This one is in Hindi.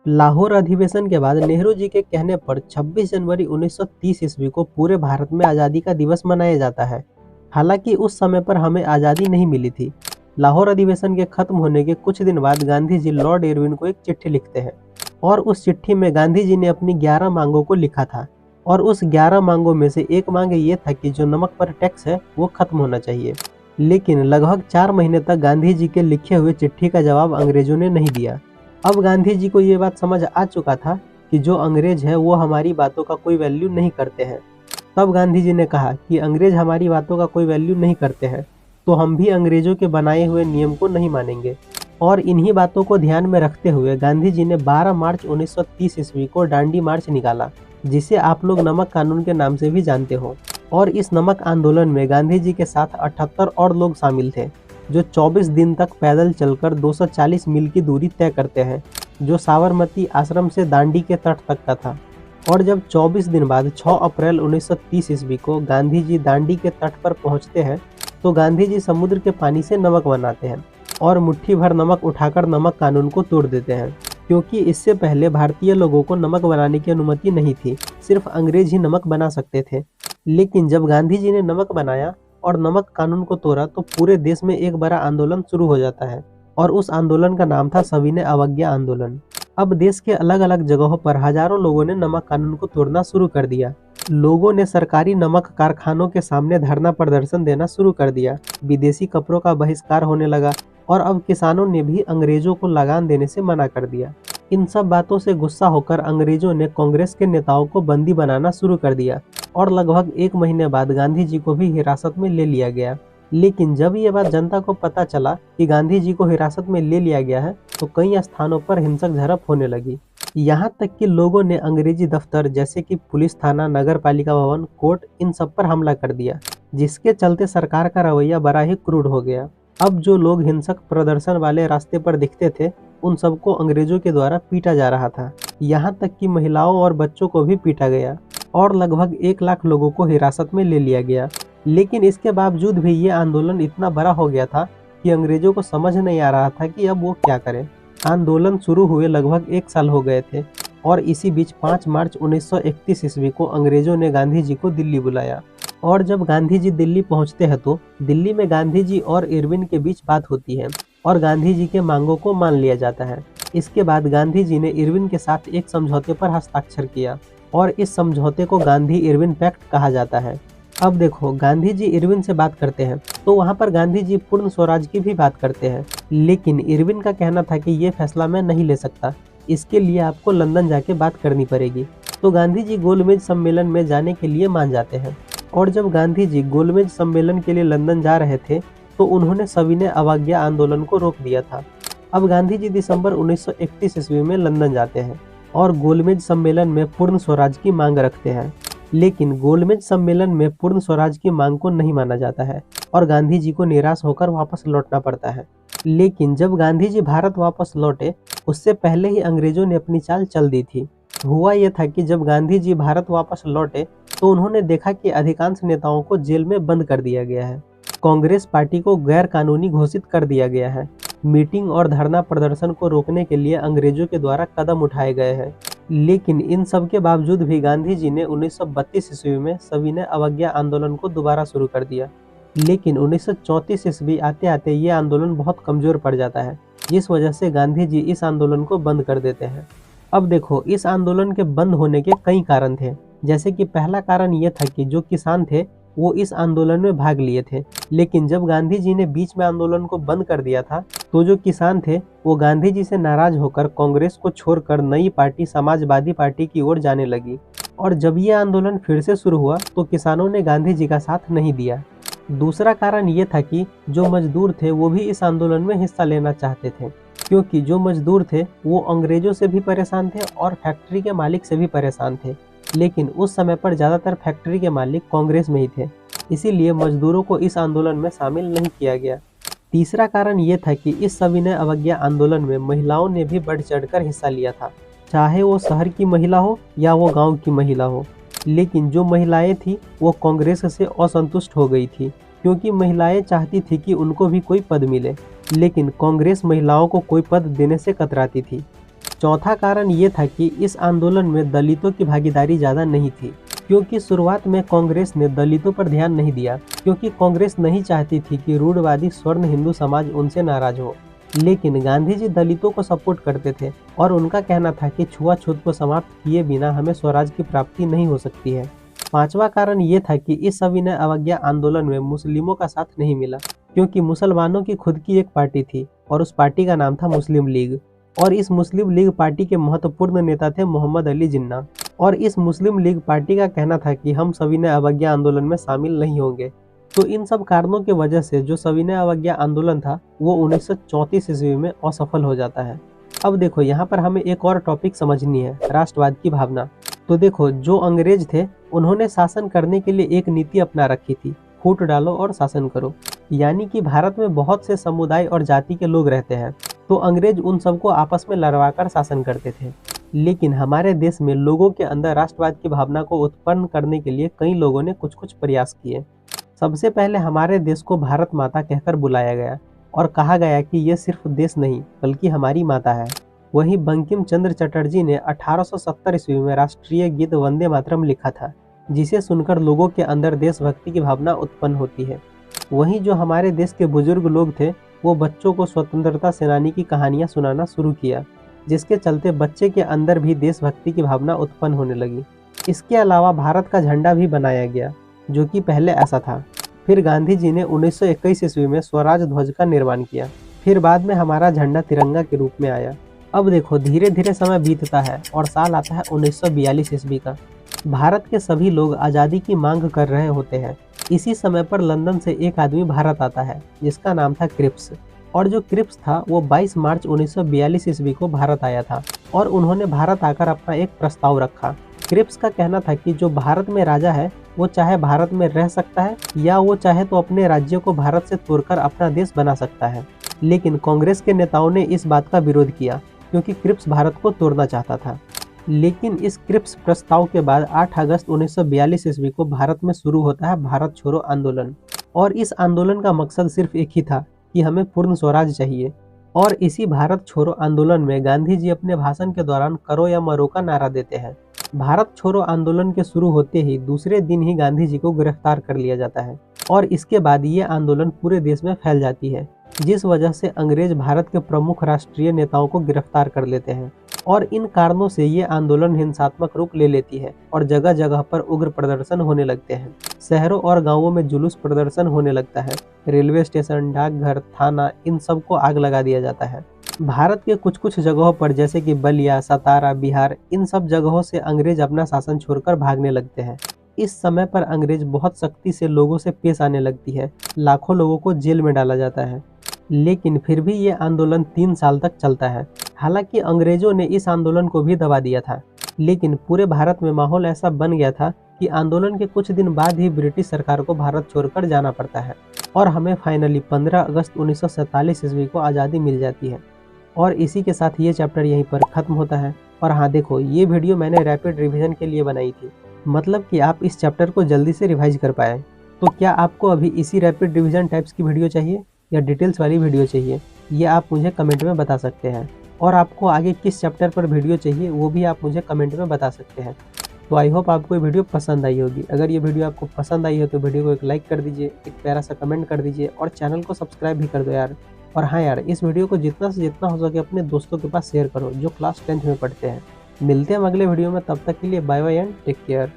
लाहौर अधिवेशन के बाद नेहरू जी के कहने पर 26 जनवरी 1930 ईस्वी को पूरे भारत में आज़ादी का दिवस मनाया जाता है। हालांकि उस समय पर हमें आज़ादी नहीं मिली थी। लाहौर अधिवेशन के खत्म होने के कुछ दिन बाद गांधी जी लॉर्ड इरविन को एक चिट्ठी लिखते हैं और उस चिट्ठी में गांधी जी ने अपनी 11 मांगों को लिखा था। और उस 11 मांगों में से एक मांग ये था कि जो नमक पर टैक्स है वो खत्म होना चाहिए। लेकिन लगभग 4 महीने तक गांधी जी के लिखे हुए चिट्ठी का जवाब अंग्रेजों ने नहीं दिया। अब गांधी जी को ये बात समझ आ चुका था कि जो अंग्रेज है वो हमारी बातों का कोई वैल्यू नहीं करते हैं। तब गांधी जी ने कहा कि अंग्रेज हमारी बातों का कोई वैल्यू नहीं करते हैं, तो हम भी अंग्रेजों के बनाए हुए नियम को नहीं मानेंगे। और इन्हीं बातों को ध्यान में रखते हुए गांधी जी ने 12 मार्च 1930 ईस्वी को दांडी मार्च निकाला, जिसे आप लोग नमक कानून के नाम से भी जानते हो। और इस नमक आंदोलन में गांधी जी के साथ 78 और लोग शामिल थे, जो 24 दिन तक पैदल चलकर 240 मील की दूरी तय करते हैं, जो साबरमती आश्रम से दांडी के तट तक का था। और जब 24 दिन बाद 6 अप्रैल 1930 ईस्वी को गांधी जी दांडी के तट पर पहुंचते हैं, तो गांधी जी समुद्र के पानी से नमक बनाते हैं और मुट्ठी भर नमक उठाकर नमक कानून को तोड़ देते हैं, क्योंकि इससे पहले भारतीय लोगों को नमक बनाने की अनुमति नहीं थी, सिर्फ अंग्रेज ही नमक बना सकते थे। लेकिन जब गांधी जी ने नमक बनाया और नमक कानून को तोड़ा, तो पूरे देश में एक बड़ा आंदोलन शुरू हो जाता है और उस आंदोलन का नाम था सविनय अवज्ञा आंदोलन। अब देश के अलग अलग जगहों पर हजारों लोगों ने नमक कानून को तोड़ना शुरू कर दिया। लोगों ने सरकारी नमक कारखानों के सामने धरना प्रदर्शन देना शुरू कर दिया। विदेशी कपड़ों का बहिष्कार होने लगा और अब किसानों ने भी अंग्रेजों को लगान देने से मना कर दिया। इन सब बातों से गुस्सा होकर अंग्रेजों ने कांग्रेस के नेताओं को बंदी बनाना शुरू कर दिया और लगभग 1 महीने बाद गांधी जी को भी हिरासत में ले लिया गया। लेकिन जब ये बात जनता को पता चला कि गांधी जी को हिरासत में ले लिया गया है, तो कई स्थानों पर हिंसक झड़प होने लगी। यहाँ तक कि लोगों ने अंग्रेजी दफ्तर जैसे कि पुलिस थाना, नगर पालिका भवन, कोर्ट, इन सब पर हमला कर दिया, जिसके चलते सरकार का रवैया बड़ा ही क्रूर हो गया। अब जो लोग हिंसक प्रदर्शन वाले रास्ते पर दिखते थे, उन सबको अंग्रेजों के द्वारा पीटा जा रहा था। यहाँ तक कि महिलाओं और बच्चों को भी पीटा गया और लगभग 1 लाख लोगों को हिरासत में ले लिया गया। लेकिन इसके बावजूद भी ये आंदोलन इतना बड़ा हो गया था कि अंग्रेजों को समझ नहीं आ रहा था कि अब वो क्या करें। आंदोलन शुरू हुए लगभग 1 साल हो गए थे और इसी बीच 5 मार्च 1931 ईस्वी को अंग्रेजों ने गांधी जी को दिल्ली बुलाया। और जब गांधी जी दिल्ली पहुंचते हैं, तो दिल्ली में गांधी जी और इरविन के बीच बात होती है और गांधी जी के मांगों को मान लिया जाता है। इसके बाद गांधी जी ने इरविन के साथ एक समझौते पर हस्ताक्षर किया और इस समझौते को गांधी इरविन पैक्ट कहा जाता है। अब देखो, गांधी जी इरविन से बात करते हैं तो वहाँ पर गांधी जी पूर्ण स्वराज की भी बात करते हैं, लेकिन इरविन का कहना था कि ये फैसला मैं नहीं ले सकता, इसके लिए आपको लंदन जाके बात करनी पड़ेगी। तो गांधी जी गोलमेज सम्मेलन में जाने के लिए मान जाते हैं और जब गांधी जी गोलमेज सम्मेलन के लिए लंदन जा रहे थे, तो उन्होंने सविनय अवज्ञा आंदोलन को रोक दिया था। अब गांधी जी दिसंबर 1931 ईस्वी में लंदन जाते हैं और गोलमेज सम्मेलन में पूर्ण स्वराज की मांग रखते हैं। लेकिन गोलमेज सम्मेलन में पूर्ण स्वराज की मांग को नहीं माना जाता है और गांधी जी को निराश होकर वापस लौटना पड़ता है। लेकिन जब गांधी जी भारत वापस लौटे, उससे पहले ही अंग्रेजों ने अपनी चाल चल दी थी। हुआ यह था कि जब गांधी जी भारत वापस लौटे, तो उन्होंने देखा कि अधिकांश नेताओं को जेल में बंद कर दिया गया है। कांग्रेस पार्टी को गैर कानूनी घोषित कर दिया गया है। मीटिंग और धरना प्रदर्शन को रोकने के लिए अंग्रेजों के द्वारा कदम उठाए गए हैं। लेकिन इन सब के बावजूद भी गांधी जी ने 1932 ईस्वी में सविनय अवज्ञा आंदोलन को दोबारा शुरू कर दिया। लेकिन 1934 ईस्वी आते आते ये आंदोलन बहुत कमजोर पड़ जाता है, जिस वजह से गांधी जी इस आंदोलन को बंद कर देते हैं। अब देखो, इस आंदोलन के बंद होने के कई कारण थे। जैसे कि पहला कारण ये था कि जो किसान थे वो इस आंदोलन में भाग लिए थे, लेकिन जब गांधी जी ने बीच में आंदोलन को बंद कर दिया था, तो जो किसान थे वो गांधी जी से नाराज होकर कांग्रेस को छोड़कर नई पार्टी समाजवादी पार्टी की ओर जाने लगी। और जब ये आंदोलन फिर से शुरू हुआ, तो किसानों ने गांधी जी का साथ नहीं दिया। दूसरा कारण ये था कि जो मजदूर थे वो भी इस आंदोलन में हिस्सा लेना चाहते थे, क्योंकि जो मजदूर थे वो अंग्रेजों से भी परेशान थे और फैक्ट्री के मालिक से भी परेशान थे। लेकिन उस समय पर ज़्यादातर फैक्ट्री के मालिक कांग्रेस में ही थे, इसीलिए मजदूरों को इस आंदोलन में शामिल नहीं किया गया। तीसरा कारण ये था कि इस सविनय अवज्ञा आंदोलन में महिलाओं ने भी बढ़ चढ़कर हिस्सा लिया था, चाहे वो शहर की महिला हो या वो गांव की महिला हो। लेकिन जो महिलाएं थी वो कांग्रेस से असंतुष्ट हो गई थी, क्योंकि महिलाएं चाहती थी कि उनको भी कोई पद मिले, लेकिन कांग्रेस महिलाओं को कोई पद देने से कतराती थी। चौथा कारण ये था कि इस आंदोलन में दलितों की भागीदारी ज़्यादा नहीं थी, क्योंकि शुरुआत में कांग्रेस ने दलितों पर ध्यान नहीं दिया, क्योंकि कांग्रेस नहीं चाहती थी कि रूढ़वादी स्वर्ण हिंदू समाज उनसे नाराज हो। लेकिन गांधी जी दलितों को सपोर्ट करते थे और उनका कहना था कि छुआछूत को समाप्त किए बिना हमें स्वराज की प्राप्ति नहीं हो सकती है। पांचवा कारण ये था कि इस सविनय अवज्ञा आंदोलन में मुस्लिमों का साथ नहीं मिला, क्योंकि मुसलमानों की खुद की एक पार्टी थी और उस पार्टी का नाम था मुस्लिम लीग, और इस मुस्लिम लीग पार्टी के महत्वपूर्ण नेता थे मोहम्मद अली जिन्ना। और इस मुस्लिम लीग पार्टी का कहना था कि हम सविनय अवज्ञा आंदोलन में शामिल नहीं होंगे। तो इन सब कारणों की वजह से जो सविनय अवज्ञा आंदोलन था वो 1934 ईस्वी में असफल हो जाता है। अब देखो यहाँ पर हमें एक और टॉपिक समझनी है, राष्ट्रवाद की भावना। तो देखो, जो अंग्रेज थे उन्होंने शासन करने के लिए एक नीति अपना रखी थी, फूट डालो और शासन करो। यानी कि भारत में बहुत से समुदाय और जाति के लोग रहते हैं, तो अंग्रेज उन सबको आपस में लड़वाकर शासन करते थे। लेकिन हमारे देश में लोगों के अंदर राष्ट्रवाद की भावना को उत्पन्न करने के लिए कई लोगों ने कुछ कुछ प्रयास किए। सबसे पहले हमारे देश को भारत माता कहकर बुलाया गया और कहा गया कि ये सिर्फ देश नहीं बल्कि हमारी माता है। वहीं बंकिम चंद्र चटर्जी ने 1870 ईस्वी में राष्ट्रीय गीत वंदे मातरम लिखा था, जिसे सुनकर लोगों के अंदर देशभक्ति की भावना उत्पन्न होती है। वहीं जो हमारे देश के बुजुर्ग लोग थे वो बच्चों को स्वतंत्रता सेनानी की कहानियां सुनाना शुरू किया, जिसके चलते बच्चे के अंदर भी देशभक्ति की भावना उत्पन्न होने लगी। इसके अलावा भारत का झंडा भी बनाया गया, जो कि पहले ऐसा था। फिर गांधी जी ने 1921 ईस्वी में स्वराज ध्वज का निर्माण किया। फिर बाद में हमारा झंडा तिरंगा के रूप में आया। अब देखो, धीरे धीरे समय बीतता है और साल आता है 1942 ईस्वी का। भारत के सभी लोग आज़ादी की मांग कर रहे होते हैं। इसी समय पर लंदन से एक आदमी भारत आता है जिसका नाम था क्रिप्स। और जो क्रिप्स था वो 22 मार्च 1942 ईस्वी को भारत आया था और उन्होंने भारत आकर अपना एक प्रस्ताव रखा। क्रिप्स का कहना था कि जो भारत में राजा है वो चाहे भारत में रह सकता है या वो चाहे तो अपने राज्य को भारत से तोड़कर अपना देश बना सकता है। लेकिन कांग्रेस के नेताओं ने इस बात का विरोध किया, क्योंकि क्रिप्स भारत को तोड़ना चाहता था। लेकिन इस क्रिप्स प्रस्ताव के बाद 8 अगस्त 1942 ईस्वी को भारत में शुरू होता है भारत छोड़ो आंदोलन। और इस आंदोलन का मकसद सिर्फ एक ही था कि हमें पूर्ण स्वराज चाहिए। और इसी भारत छोड़ो आंदोलन में गांधी जी अपने भाषण के दौरान करो या मरो का नारा देते हैं। भारत छोड़ो आंदोलन के शुरू होते ही दूसरे दिन ही गांधी जी को गिरफ्तार कर लिया जाता है और इसके बाद ये आंदोलन पूरे देश में फैल जाती है, जिस वजह से अंग्रेज भारत के प्रमुख राष्ट्रीय नेताओं को गिरफ्तार कर लेते हैं। और इन कारणों से ये आंदोलन हिंसात्मक रूप ले लेती है और जगह जगह पर उग्र प्रदर्शन होने लगते हैं। शहरों और गांवों में जुलूस प्रदर्शन होने लगता है। रेलवे स्टेशन, डाकघर, थाना, इन सब को आग लगा दिया जाता है। भारत के कुछ कुछ जगहों पर जैसे कि बलिया, सतारा, बिहार, इन सब जगहों से अंग्रेज अपना शासन छोड़कर भागने लगते हैं। इस समय पर अंग्रेज बहुत सख्ती से लोगों से पेश आने लगती है। लाखों लोगों को जेल में डाला जाता है। लेकिन फिर भी ये आंदोलन 3 साल तक चलता है। हालांकि अंग्रेजों ने इस आंदोलन को भी दबा दिया था, लेकिन पूरे भारत में माहौल ऐसा बन गया था कि आंदोलन के कुछ दिन बाद ही ब्रिटिश सरकार को भारत छोड़कर जाना पड़ता है और हमें फाइनली 15 अगस्त 1947 ईस्वी को आज़ादी मिल जाती है। और इसी के साथ ये चैप्टर यहीं पर ख़त्म होता है। और हाँ देखो, ये वीडियो मैंने रैपिड रिवीजन के लिए बनाई थी, मतलब कि आप इस चैप्टर को जल्दी से रिवाइज कर पाए। तो क्या आपको अभी इसी रैपिड रिवीजन टाइप्स की वीडियो चाहिए या डिटेल्स वाली वीडियो चाहिए, ये आप मुझे कमेंट में बता सकते हैं। और आपको आगे किस चैप्टर पर वीडियो चाहिए वो भी आप मुझे कमेंट में बता सकते हैं। तो आई होप आपको ये वीडियो पसंद आई होगी। अगर ये वीडियो आपको पसंद आई हो तो वीडियो को एक लाइक कर दीजिए, एक प्यारा सा कमेंट कर दीजिए और चैनल को सब्सक्राइब भी कर दो यार। और हाँ यार, इस वीडियो को जितना से जितना हो सके अपने दोस्तों के पास शेयर करो जो क्लास 10th में पढ़ते हैं। मिलते हैं अगले वीडियो में, तब तक के लिए bye bye and take care.